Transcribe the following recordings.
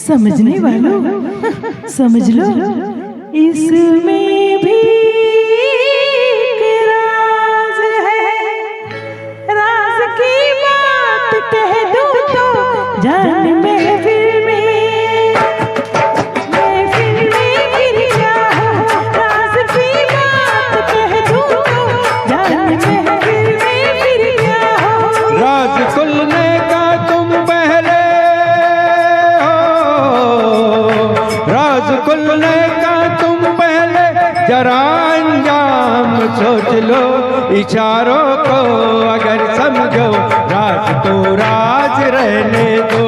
समझने वालों समझ लो, इसमें भी एक राज है। राज की बात कह दूं तो जान महफिल में फिर क्या हो। राज की बात कह दूं तो जान महफिल में फिर क्या हो। राज खुलने का तुम पहले हो, राज खुलने का तुम पहले जरा अंजाम सोच लो। इशारों को अगर समझो, राज तो राज रहने दो।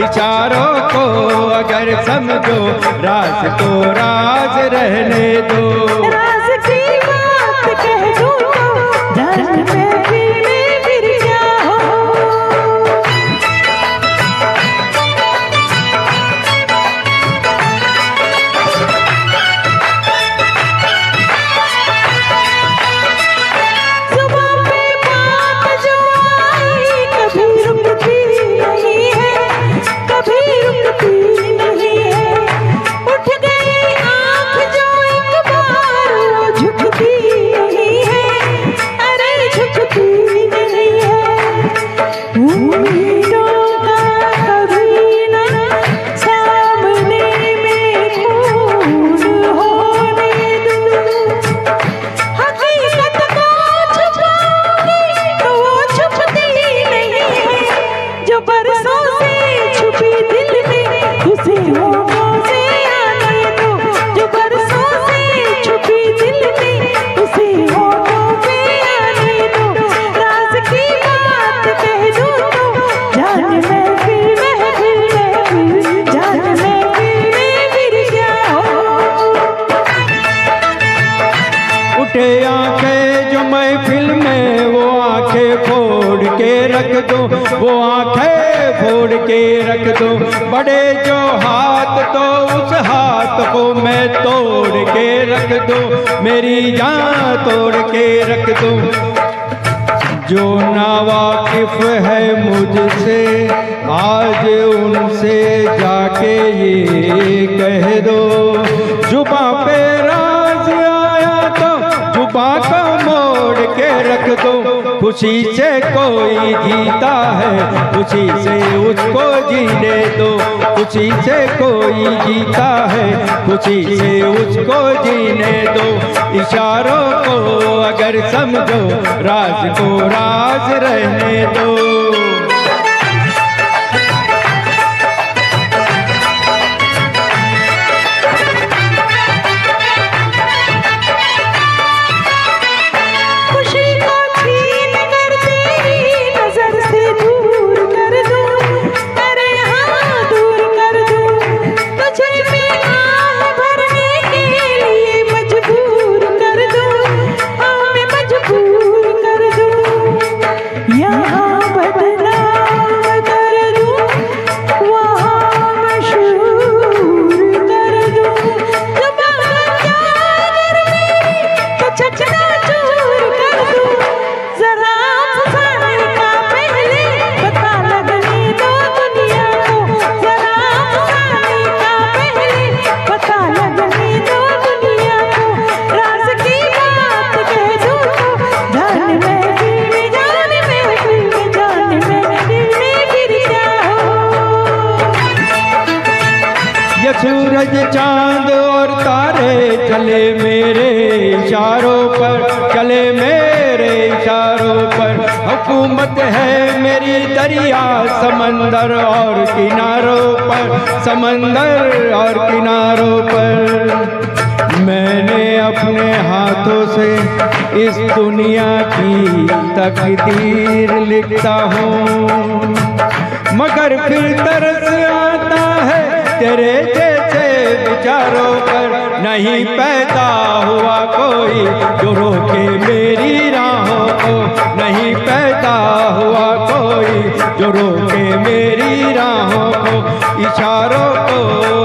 इशारों को अगर समझो, राज तो राज रहने दो। राज की बात कह दूं तो जान महफिल में फिर क्या हो। जुबान पे बात जो आई कभी रुकती नहीं है, कभी रुकती नहीं है। उठ गई आँख जो एक बार वो झुकती नहीं है, अरे झुकती नहीं है। उम्मीदों का कभी ना सामने में खून होने दूं। हकीकत को छुपाऊंगी तो वो छुपती नहीं है। जो बरसों से छुपी दिल में उसे होठों से आने दो। जो बरसों से छुपी दिल में उसे होठों पे आने दो। राज की बात कह दूं तो जान महफिल महफिल जान महफिल में फिर क्या हो। उठे आंखें जो महफिल में, वो आंखें फोड़ के रख दो। वो आंखें फोड़ के रख दो। बड़े जो हाथ तो उस हाथ को मैं तोड़ के रख दो। मेरी जान तोड़ के रख दो। जो नावाकिफ है मुझसे आज उनसे जाके ये कह दो। जुबां पे राज आया तो जुबां को मोड़ के रख दो। खुशी से कोई जीता है, खुशी से उसको जीने दो। खुशी से कोई जीता है, खुशी से उसको जीने दो। इशारों को अगर समझो, राज को राज रहने दो। खुशी को छीन कर तेरी नजर से दूर कर दूं, अरे हाँ दूर कर दूं। तुझे में आह भरने के लिए मजबूर कर दूं, हाँ मैं मजबूर कर दूं। यहाँ बदनाम कर दूं, वहाँ मशहूर कर दूं। जुबान जागर मेरी तो चकनाचूर कर दूं। जरा फसाने का पहले पता लगने दो दुनिया को। जरा फसाने का पहले पता लगने दो दुनिया को। राज की बात कह दूं तो जान महफिल में जान महफिल में जान महफिल में फिर क्या हो। ये सूरज चांद और तारे चले मेरे इशारों पर, चले मेरे इशारों पर। हुकूमत है मेरी दरिया समंदर और किनारों पर, समंदर और किनारों पर। मैंने अपने हाथों से इस दुनिया की तकदीर लिखता हूँ, मगर फिर तरस आता है तेरे जैसे विचारों पर। नहीं पैदा हुआ कोई जो रोके मेरी राहों को। नहीं पैदा हुआ कोई जो रोके मेरी राहों को। इशारों को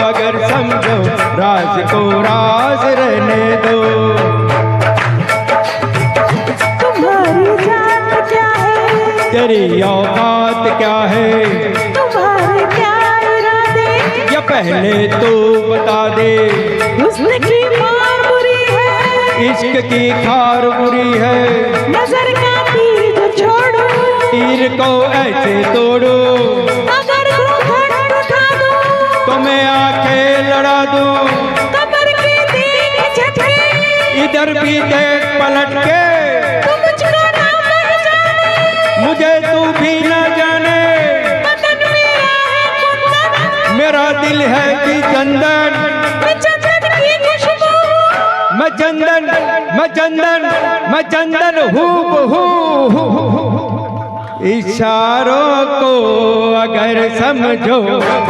अगर समझो, राज को राज रहने दो। तुम्हारी जात क्या है, तेरी औकात क्या है, तुम्हारे क्या इरादे। पहले तो बता दे, हुस्न की मार बुरी है, इश्क की खार बुरी है, नजर का तीर जो छोड़ो, तीर को ऐसे तोड़ो, अगर घूंघट उठा दो, तो मैं आंखें लड़ा दूं, कब्र के देख झटके, इधर भी देख पलट के, तू मुझको ना पहचाने, मुझे तू भी न जाने, बदन मेरा है कुंदन, मेरा दिल है कि चंदन, मैं चंदन की खुशबू, मैं चंदन, मैं चंदन, मैं चंदन हूँ। इशारों को अगर समझो,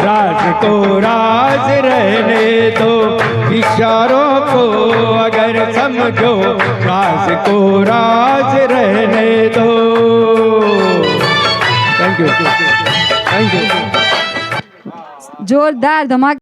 राज को राज रहने दो, इशारों को अगर समझो, राज को राज रहने दो। Thank you, thank you. जोरदार धमाका।